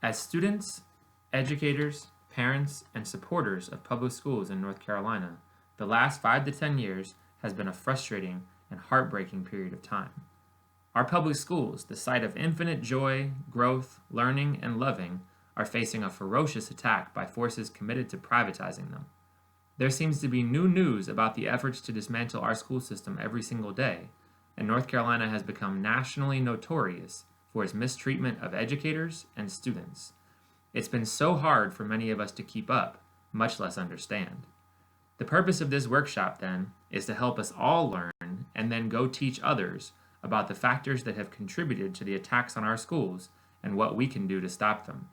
As students, educators, parents, and supporters of public schools in North Carolina, the last 5 to 10 years has been a frustrating and heartbreaking period of time. Our public schools, the site of infinite joy, growth, learning, and loving, are facing a ferocious attack by forces committed to privatizing them. There seems to be new news about the efforts to dismantle our school system every single day, and North Carolina has become nationally notorious for its mistreatment of educators and students. It's been so hard for many of us to keep up, much less understand. The purpose of this workshop, then, is to help us all learn and then go teach others about the factors that have contributed to the attacks on our schools and what we can do to stop them.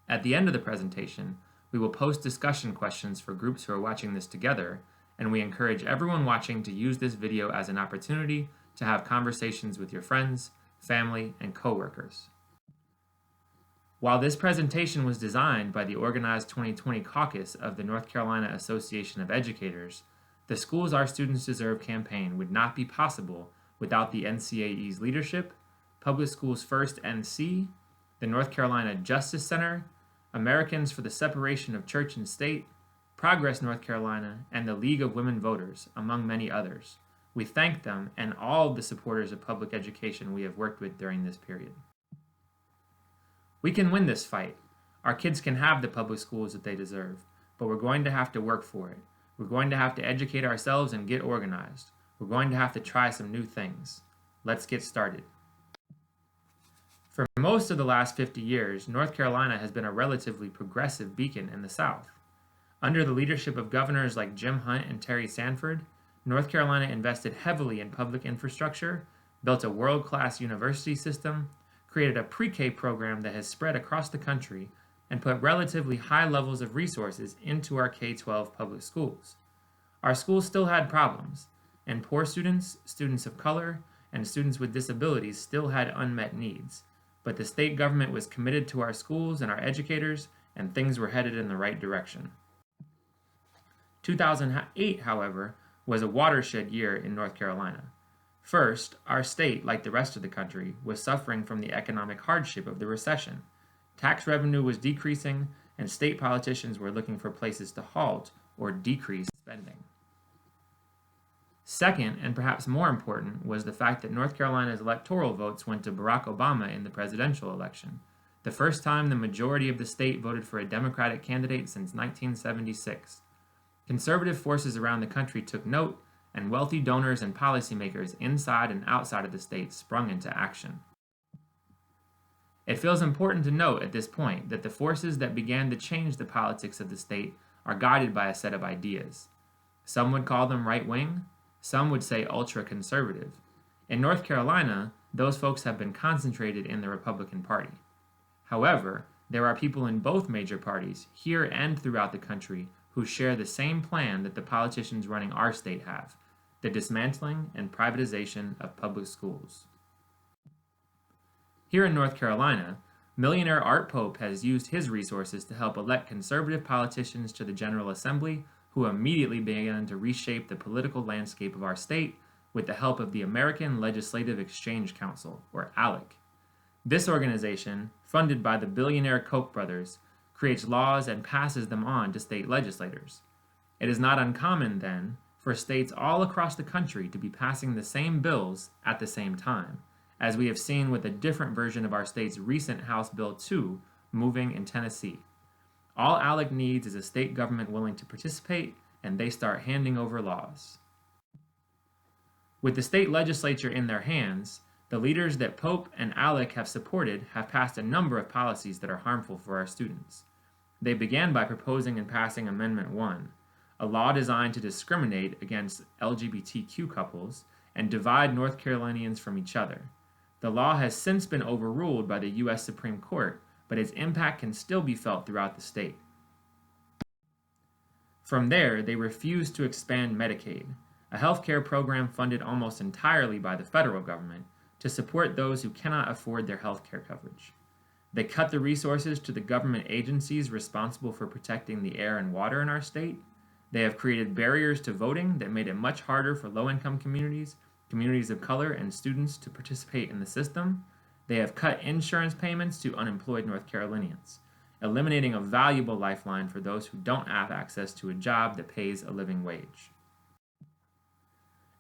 At the end of the presentation, we will post discussion questions for groups who are watching this together, and we encourage everyone watching to use this video as an opportunity to have conversations with your friends, family, and coworkers. While this presentation was designed by the Organize 2020 Caucus of the North Carolina Association of Educators, the Schools Our Students Deserve campaign would not be possible without the NCAE's leadership, Public Schools First NC, the North Carolina Justice Center, Americans for the Separation of Church and State, Progress North Carolina, and the League of Women Voters, among many others. We thank them and all of the supporters of public education we have worked with during this period. We can win this fight. Our kids can have the public schools that they deserve, but we're going to have to work for it. We're going to have to educate ourselves and get organized. We're going to have to try some new things. Let's get started. For most of the last 50 years, North Carolina has been a relatively progressive beacon in the South. Under the leadership of governors like Jim Hunt and Terry Sanford, North Carolina invested heavily in public infrastructure, built a world-class university system, created a pre-K program that has spread across the country, and put relatively high levels of resources into our K-12 public schools. Our schools still had problems, and poor students, students of color, and students with disabilities still had unmet needs. But the state government was committed to our schools and our educators, and things were headed in the right direction. 2008, however, was a watershed year in North Carolina. First, our state, like the rest of the country, was suffering from the economic hardship of the recession. Tax revenue was decreasing, and state politicians were looking for places to halt or decrease spending. Second, and perhaps more important, was the fact that North Carolina's electoral votes went to Barack Obama in the presidential election, the first time the majority of the state voted for a Democratic candidate since 1976. Conservative forces around the country took note, and wealthy donors and policymakers inside and outside of the state sprung into action. It feels important to note at this point that the forces that began to change the politics of the state are guided by a set of ideas. Some would call them right-wing, some would say ultra-conservative. In North Carolina, those folks have been concentrated in the Republican Party. However, there are people in both major parties, here and throughout the country, who share the same plan that the politicians running our state have: the dismantling and privatization of public schools. Here in North Carolina, millionaire Art Pope has used his resources to help elect conservative politicians to the General Assembly, who immediately began to reshape the political landscape of our state with the help of the American Legislative Exchange Council, or ALEC. This organization, funded by the billionaire Koch brothers, creates laws and passes them on to state legislators. It is not uncommon, then, for states all across the country to be passing the same bills at the same time, as we have seen with a different version of our state's recent House Bill 2 moving in Tennessee. All ALEC needs is a state government willing to participate, and they start handing over laws. With the state legislature in their hands, the leaders that Pope and ALEC have supported have passed a number of policies that are harmful for our students. They began by proposing and passing Amendment 1, a law designed to discriminate against LGBTQ couples and divide North Carolinians from each other. The law has since been overruled by the U.S. Supreme Court, but its impact can still be felt throughout the state. From there, they refused to expand Medicaid, a healthcare program funded almost entirely by the federal government, to support those who cannot afford their healthcare coverage. They cut the resources to the government agencies responsible for protecting the air and water in our state. They have created barriers to voting that made it much harder for low-income communities, communities of color, and students to participate in the system. They have cut insurance payments to unemployed North Carolinians, eliminating a valuable lifeline for those who don't have access to a job that pays a living wage.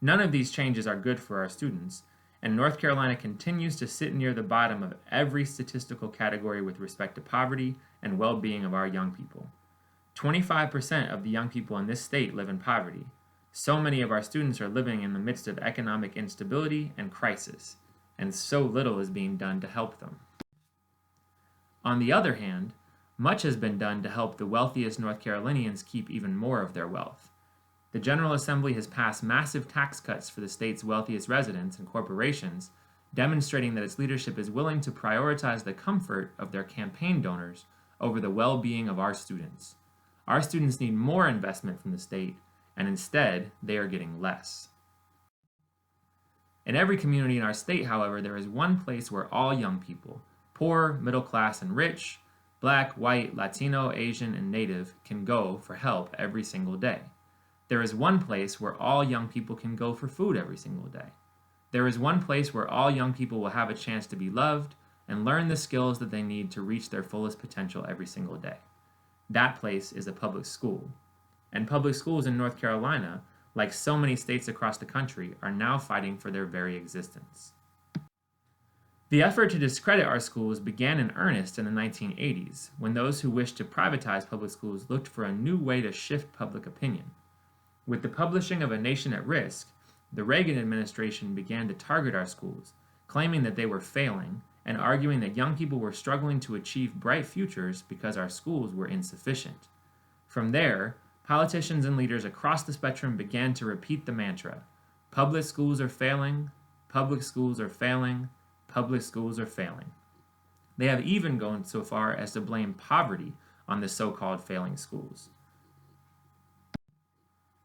None of these changes are good for our students, and North Carolina continues to sit near the bottom of every statistical category with respect to poverty and well-being of our young people. 25% of the young people in this state live in poverty. So many of our students are living in the midst of economic instability and crisis, and so little is being done to help them. On the other hand, much has been done to help the wealthiest North Carolinians keep even more of their wealth. The General Assembly has passed massive tax cuts for the state's wealthiest residents and corporations, demonstrating that its leadership is willing to prioritize the comfort of their campaign donors over the well-being of our students. Our students need more investment from the state, and instead, they are getting less. In every community in our state, however, there is one place where all young people, poor, middle class, and rich, Black, white, Latino, Asian, and Native, can go for help every single day. There is one place where all young people can go for food every single day. There is one place where all young people will have a chance to be loved and learn the skills that they need to reach their fullest potential every single day. That place is a public school. And public schools in North Carolina, like so many states across the country, are now fighting for their very existence. The effort to discredit our schools began in earnest in the 1980s, when those who wished to privatize public schools looked for a new way to shift public opinion. With the publishing of A Nation at Risk, the Reagan administration began to target our schools, claiming that they were failing and arguing that young people were struggling to achieve bright futures because our schools were insufficient. From there, politicians and leaders across the spectrum began to repeat the mantra, public schools are failing, public schools are failing, public schools are failing. They have even gone so far as to blame poverty on the so-called failing schools.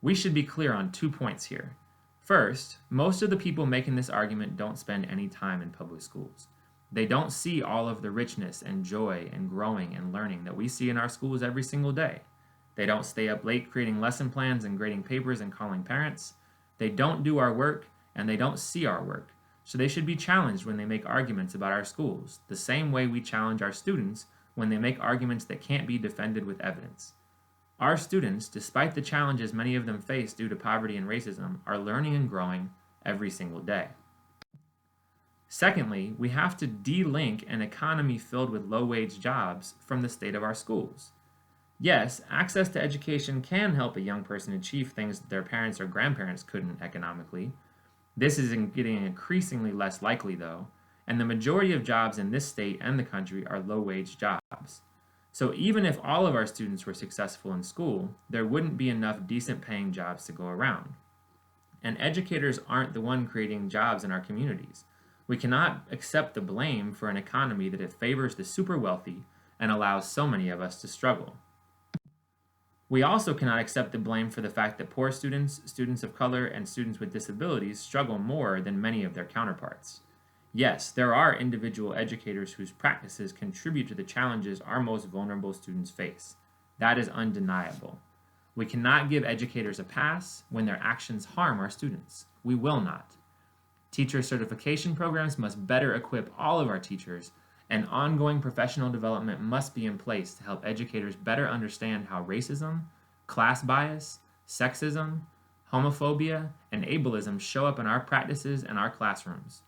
We should be clear on 2 points here. First, most of the people making this argument don't spend any time in public schools. They don't see all of the richness and joy and growing and learning that we see in our schools every single day. They don't stay up late creating lesson plans and grading papers and calling parents. They don't do our work, and they don't see our work. So they should be challenged when they make arguments about our schools, the same way we challenge our students when they make arguments that can't be defended with evidence. Our students, despite the challenges many of them face due to poverty and racism, are learning and growing every single day. Secondly, we have to de-link an economy filled with low-wage jobs from the state of our schools. Yes, access to education can help a young person achieve things that their parents or grandparents couldn't economically. This is getting increasingly less likely, though, and the majority of jobs in this state and the country are low-wage jobs. So even if all of our students were successful in school, there wouldn't be enough decent-paying jobs to go around. And educators aren't the one creating jobs in our communities. We cannot accept the blame for an economy that it favors the super wealthy and allows so many of us to struggle. We also cannot accept the blame for the fact that poor students, students of color, and students with disabilities struggle more than many of their counterparts. Yes, there are individual educators whose practices contribute to the challenges our most vulnerable students face. That is undeniable. We cannot give educators a pass when their actions harm our students. We will not. Teacher certification programs must better equip all of our teachers, and ongoing professional development must be in place to help educators better understand how racism, class bias, sexism, homophobia, and ableism show up in our practices and our classrooms.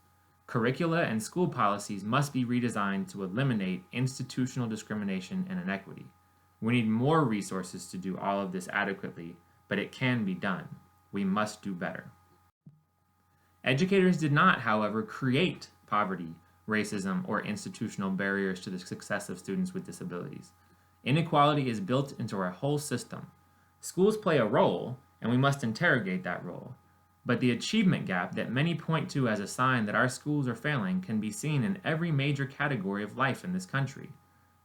Curricula and school policies must be redesigned to eliminate institutional discrimination and inequity. We need more resources to do all of this adequately, but it can be done. We must do better. Educators did not, however, create poverty, racism, or institutional barriers to the success of students with disabilities. Inequality is built into our whole system. Schools play a role, and we must interrogate that role. But the achievement gap that many point to as a sign that our schools are failing can be seen in every major category of life in this country.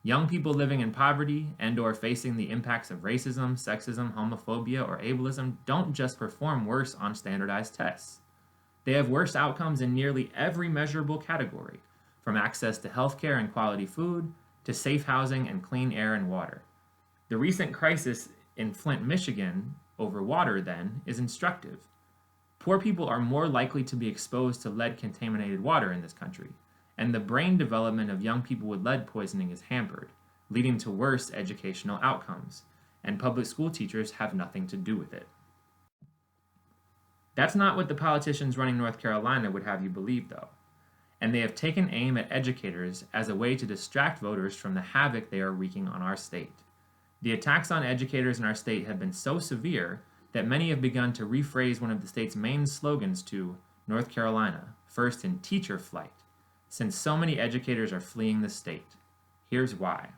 Young people living in poverty and/or facing the impacts of racism, sexism, homophobia, or ableism don't just perform worse on standardized tests. They have worse outcomes in nearly every measurable category, from access to healthcare and quality food, to safe housing and clean air and water. The recent crisis in Flint, Michigan, over water, then, is instructive. Poor people are more likely to be exposed to lead-contaminated water in this country, and the brain development of young people with lead poisoning is hampered, leading to worse educational outcomes, and public school teachers have nothing to do with it. That's not what the politicians running North Carolina would have you believe, though, and they have taken aim at educators as a way to distract voters from the havoc they are wreaking on our state. The attacks on educators in our state have been so severe that many have begun to rephrase one of the state's main slogans to North Carolina, first in teacher flight, since so many educators are fleeing the state. Here's why.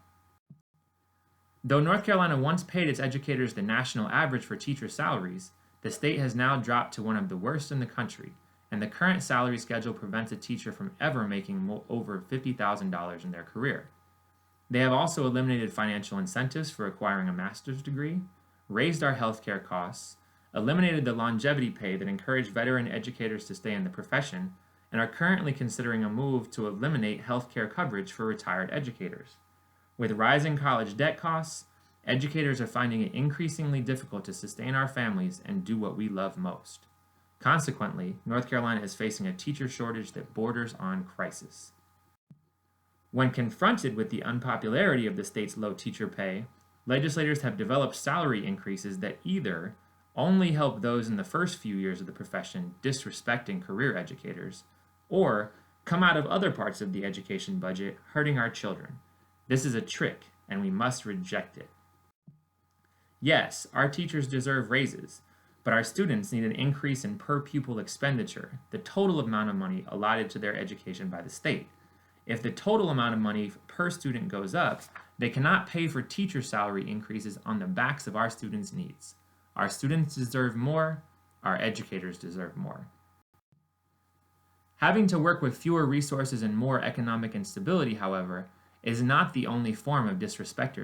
Though North Carolina once paid its educators the national average for teacher salaries, the state has now dropped to one of the worst in the country, and the current salary schedule prevents a teacher from ever making over $50,000 in their career. They have also eliminated financial incentives for acquiring a master's degree, raised our healthcare costs, eliminated the longevity pay that encouraged veteran educators to stay in the profession, and are currently considering a move to eliminate healthcare coverage for retired educators. With rising college debt costs, educators are finding it increasingly difficult to sustain our families and do what we love most. Consequently, North Carolina is facing a teacher shortage that borders on crisis. When confronted with the unpopularity of the state's low teacher pay, legislators have developed salary increases that either only help those in the first few years of the profession, disrespecting career educators, or come out of other parts of the education budget, hurting our children. This is a trick, and we must reject it. Yes, our teachers deserve raises, but our students need an increase in per pupil expenditure, the total amount of money allotted to their education by the state. If the total amount of money per student goes up, they cannot pay for teacher salary increases on the backs of our students' needs. Our students deserve more, our educators deserve more. Having to work with fewer resources and more economic instability, however, is not the only form of disrespect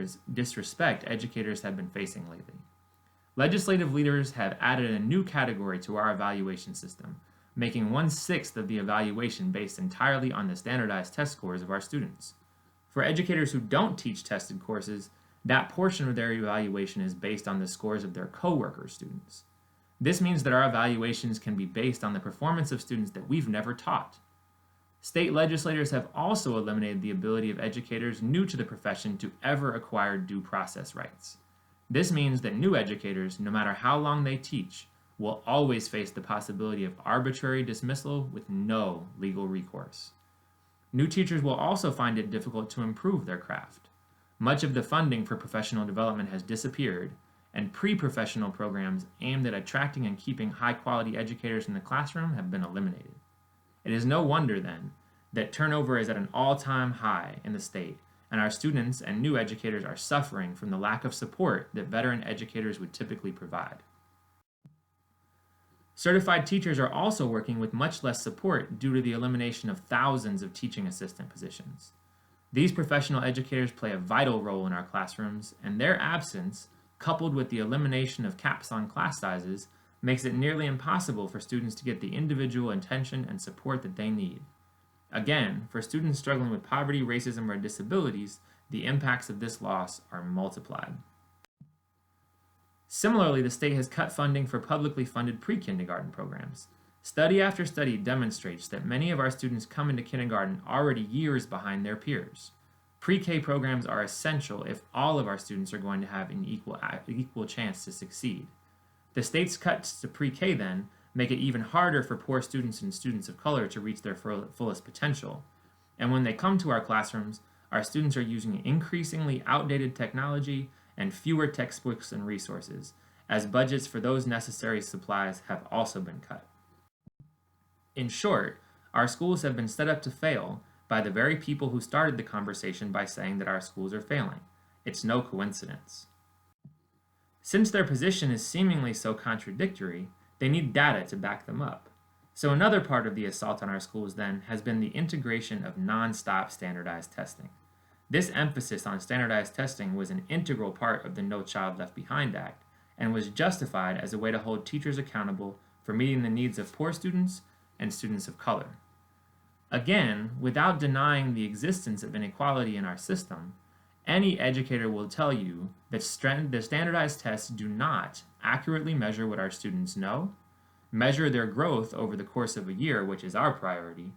educators have been facing lately. Legislative leaders have added a new category to our evaluation system, making 1/6 of the evaluation based entirely on the standardized test scores of our students. For educators who don't teach tested courses, that portion of their evaluation is based on the scores of their co-worker students. This means that our evaluations can be based on the performance of students that we've never taught. State legislators have also eliminated the ability of educators new to the profession to ever acquire due process rights. This means that new educators, no matter how long they teach, will always face the possibility of arbitrary dismissal with no legal recourse. New teachers will also find it difficult to improve their craft. Much of the funding for professional development has disappeared, and pre-professional programs aimed at attracting and keeping high-quality educators in the classroom have been eliminated. It is no wonder, then, that turnover is at an all-time high in the state, and our students and new educators are suffering from the lack of support that veteran educators would typically provide. Certified teachers are also working with much less support due to the elimination of thousands of teaching assistant positions. These professional educators play a vital role in our classrooms, and their absence, coupled with the elimination of caps on class sizes, makes it nearly impossible for students to get the individual attention and support that they need. Again, for students struggling with poverty, racism, or disabilities, the impacts of this loss are multiplied. Similarly, the state has cut funding for publicly funded pre-kindergarten programs. Study after study demonstrates that many of our students come into kindergarten already years behind their peers. Pre-K programs are essential if all of our students are going to have an equal chance to succeed. The state's cuts to pre-K, then, make it even harder for poor students and students of color to reach their fullest potential. And when they come to our classrooms, our students are using increasingly outdated technology and fewer textbooks and resources, as budgets for those necessary supplies have also been cut. In short, our schools have been set up to fail by the very people who started the conversation by saying that our schools are failing. It's no coincidence. Since their position is seemingly so contradictory, they need data to back them up. So another part of the assault on our schools, then, has been the integration of non-stop standardized testing. This emphasis on standardized testing was an integral part of the No Child Left Behind Act and was justified as a way to hold teachers accountable for meeting the needs of poor students and students of color. Again, without denying the existence of inequality in our system, any educator will tell you that the standardized tests do not accurately measure what our students know, measure their growth over the course of a year, which is our priority,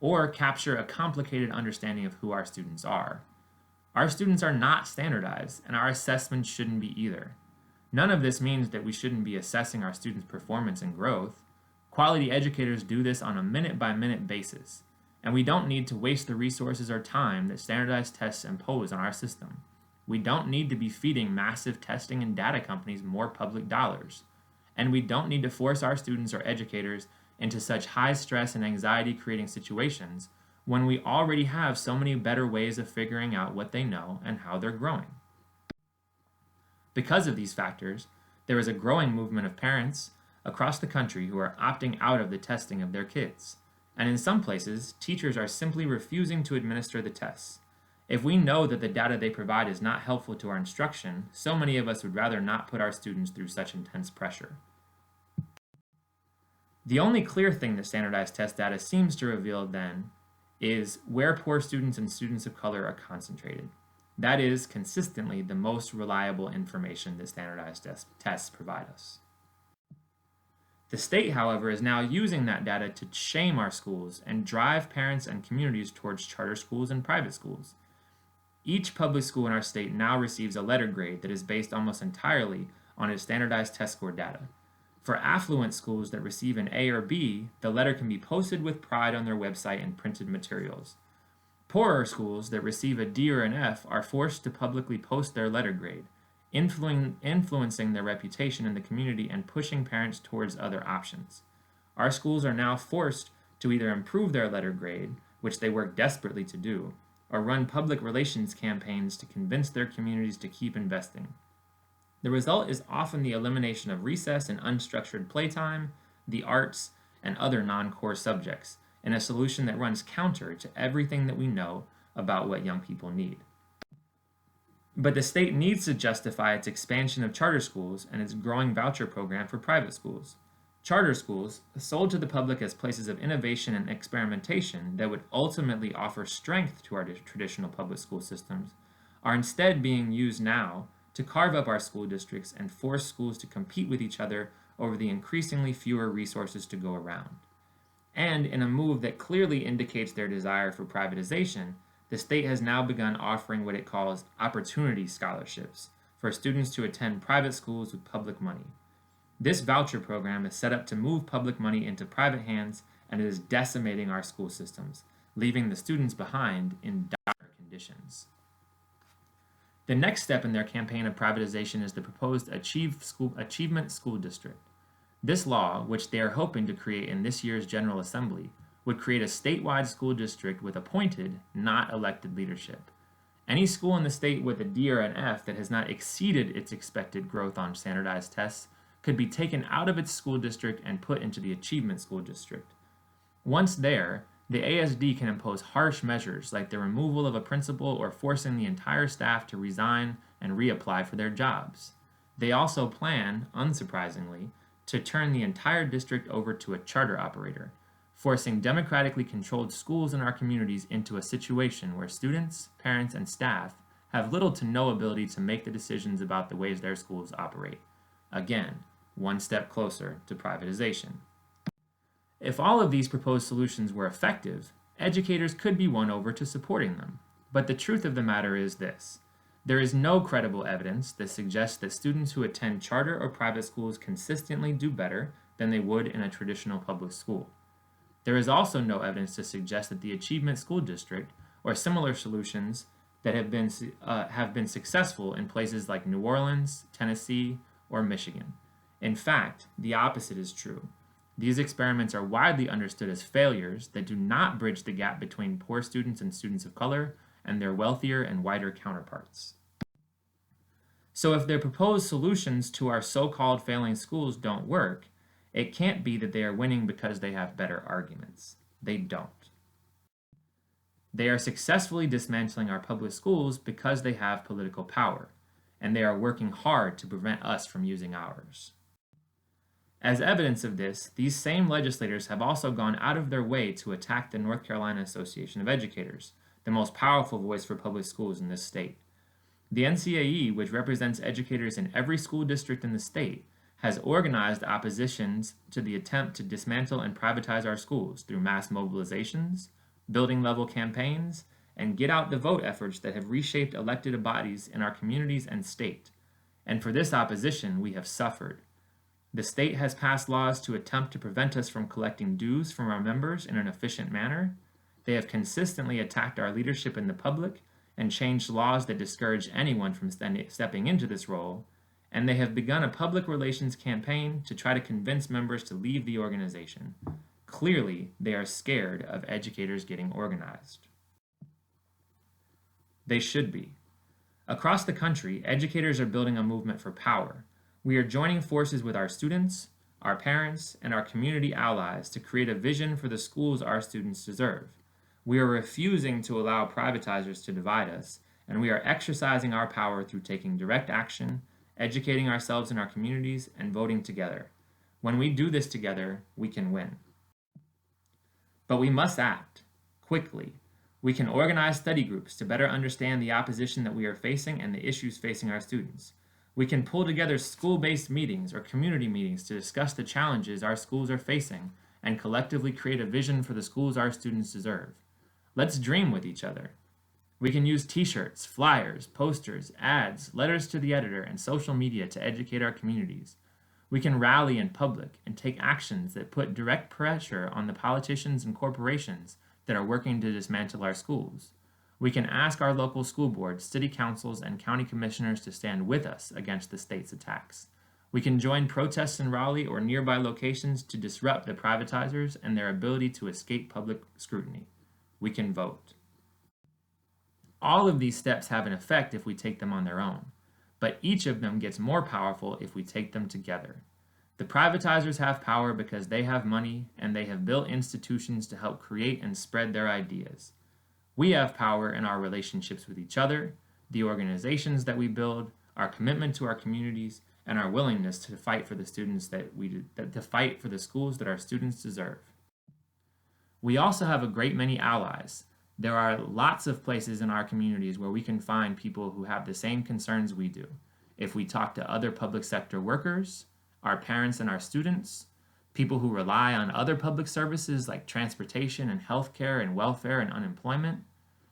or capture a complicated understanding of who our students are. Our students are not standardized, and our assessments shouldn't be either. None of this means that we shouldn't be assessing our students' performance and growth. Quality educators do this on a minute-by-minute basis, and we don't need to waste the resources or time that standardized tests impose on our system. We don't need to be feeding massive testing and data companies more public dollars, and we don't need to force our students or educators into such high stress and anxiety creating situations when we already have so many better ways of figuring out what they know and how they're growing. Because of these factors, there is a growing movement of parents across the country who are opting out of the testing of their kids. And in some places, teachers are simply refusing to administer the tests. If we know that the data they provide is not helpful to our instruction, so many of us would rather not put our students through such intense pressure. The only clear thing that standardized test data seems to reveal then is where poor students and students of color are concentrated. That is consistently the most reliable information that standardized tests provide us. The state, however, is now using that data to shame our schools and drive parents and communities towards charter schools and private schools. Each public school in our state now receives a letter grade that is based almost entirely on its standardized test score data. For affluent schools that receive an A or B, the letter can be posted with pride on their website and printed materials. Poorer schools that receive a D or an F are forced to publicly post their letter grade, influencing their reputation in the community and pushing parents towards other options. Our schools are now forced to either improve their letter grade, which they work desperately to do, or run public relations campaigns to convince their communities to keep investing. The result is often the elimination of recess and unstructured playtime, the arts, and other non-core subjects, in a solution that runs counter to everything that we know about what young people need. But the state needs to justify its expansion of charter schools and its growing voucher program for private schools. Charter schools, sold to the public as places of innovation and experimentation that would ultimately offer strength to our traditional public school systems, are instead being used now to carve up our school districts and force schools to compete with each other over the increasingly fewer resources to go around. And in a move that clearly indicates their desire for privatization, the state has now begun offering what it calls opportunity scholarships for students to attend private schools with public money. This voucher program is set up to move public money into private hands, and it is decimating our school systems, leaving the students behind in dire conditions. The next step in their campaign of privatization is the proposed Achievement School District. This law, which they are hoping to create in this year's General Assembly, would create a statewide school district with appointed, not elected leadership. Any school in the state with a D or an F that has not exceeded its expected growth on standardized tests could be taken out of its school district and put into the Achievement School District. Once there, the ASD can impose harsh measures like the removal of a principal or forcing the entire staff to resign and reapply for their jobs. They also plan, unsurprisingly, to turn the entire district over to a charter operator, forcing democratically controlled schools in our communities into a situation where students, parents, and staff have little to no ability to make the decisions about the ways their schools operate. Again, one step closer to privatization. If all of these proposed solutions were effective, educators could be won over to supporting them. But the truth of the matter is this: there is no credible evidence that suggests that students who attend charter or private schools consistently do better than they would in a traditional public school. There is also no evidence to suggest that the Achievement School District or similar solutions that have been successful in places like New Orleans, Tennessee, or Michigan. In fact, the opposite is true. These experiments are widely understood as failures that do not bridge the gap between poor students and students of color and their wealthier and whiter counterparts. So if their proposed solutions to our so-called failing schools don't work, it can't be that they are winning because they have better arguments. They don't. They are successfully dismantling our public schools because they have political power, and they are working hard to prevent us from using ours. As evidence of this, these same legislators have also gone out of their way to attack the North Carolina Association of Educators, the most powerful voice for public schools in this state. The NCAE, which represents educators in every school district in the state, has organized oppositions to the attempt to dismantle and privatize our schools through mass mobilizations, building level campaigns, and get out the vote efforts that have reshaped elected bodies in our communities and state. And for this opposition, we have suffered. The state has passed laws to attempt to prevent us from collecting dues from our members in an efficient manner. They have consistently attacked our leadership in the public and changed laws that discourage anyone from stepping into this role. And they have begun a public relations campaign to try to convince members to leave the organization. Clearly, they are scared of educators getting organized. They should be. Across the country, educators are building a movement for power. We are joining forces with our students, our parents, and our community allies to create a vision for the schools our students deserve. We are refusing to allow privatizers to divide us, and we are exercising our power through taking direct action, educating ourselves in our communities, and voting together. When we do this together, we can win. But we must act quickly. We can organize study groups to better understand the opposition that we are facing and the issues facing our students. We can pull together school-based meetings or community meetings to discuss the challenges our schools are facing and collectively create a vision for the schools our students deserve. Let's dream with each other. We can use t-shirts, flyers, posters, ads, letters to the editor, and social media to educate our communities. We can rally in public and take actions that put direct pressure on the politicians and corporations that are working to dismantle our schools. We can ask our local school boards, city councils, and county commissioners to stand with us against the state's attacks. We can join protests in Raleigh or nearby locations to disrupt the privatizers and their ability to escape public scrutiny. We can vote. All of these steps have an effect if we take them on their own, but each of them gets more powerful if we take them together. The privatizers have power because they have money and they have built institutions to help create and spread their ideas. We have power in our relationships with each other, the organizations that we build, our commitment to our communities, and our willingness to fight for the fight for the schools that our students deserve. We also have a great many allies. There are lots of places in our communities where we can find people who have the same concerns we do. If we talk to other public sector workers, our parents and our students, people who rely on other public services like transportation and healthcare and welfare and unemployment,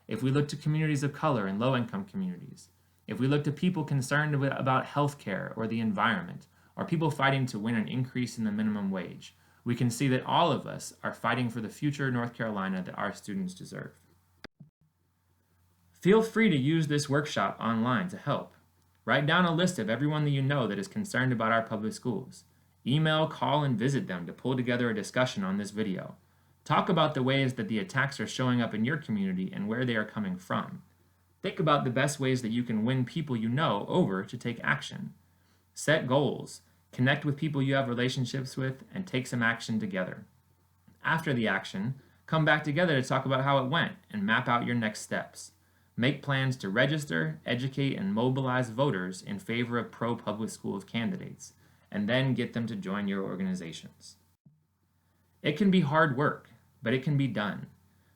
if we look to communities of color and low-income communities, if we look to people concerned about healthcare or the environment, or people fighting to win an increase in the minimum wage, we can see that all of us are fighting for the future North Carolina that our students deserve. Feel free to use this workshop online to help. Write down a list of everyone that you know that is concerned about our public schools. Email, call, and visit them to pull together a discussion on this video. Talk about the ways that the attacks are showing up in your community and where they are coming from. Think about the best ways that you can win people you know over to take action. Set goals, connect with people you have relationships with, and take some action together. After the action, come back together to talk about how it went and map out your next steps. Make plans to register, educate, and mobilize voters in favor of pro-public schools candidates, and then get them to join your organizations. It can be hard work, but it can be done.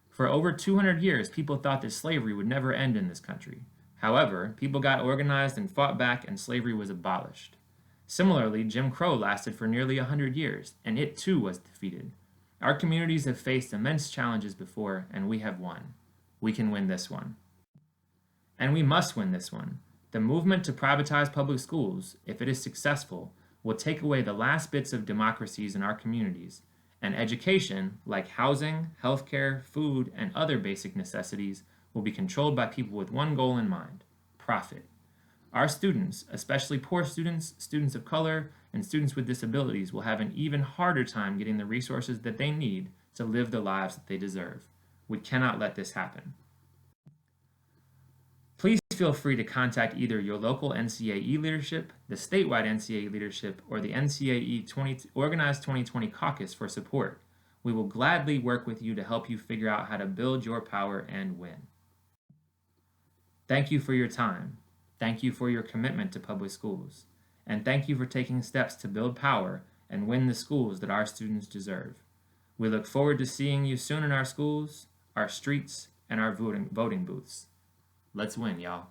For over 200 years, people thought that slavery would never end in this country. However, people got organized and fought back, and slavery was abolished. Similarly, Jim Crow lasted for nearly 100 years, and it too was defeated. Our communities have faced immense challenges before, and we have won. We can win this one. And we must win this one. The movement to privatize public schools, if it is successful, will take away the last bits of democracies in our communities, and education, like housing, healthcare, food, and other basic necessities, will be controlled by people with one goal in mind: profit. Our students, especially poor students, students of color, and students with disabilities, will have an even harder time getting the resources that they need to live the lives that they deserve. We cannot let this happen. Please feel free to contact either your local NCAE leadership, the statewide NCAE leadership, or the NCAE Organize 2020 Caucus for support. We will gladly work with you to help you figure out how to build your power and win. Thank you for your time. Thank you for your commitment to public schools. And thank you for taking steps to build power and win the schools that our students deserve. We look forward to seeing you soon in our schools, our streets, and our voting booths. Let's win, y'all.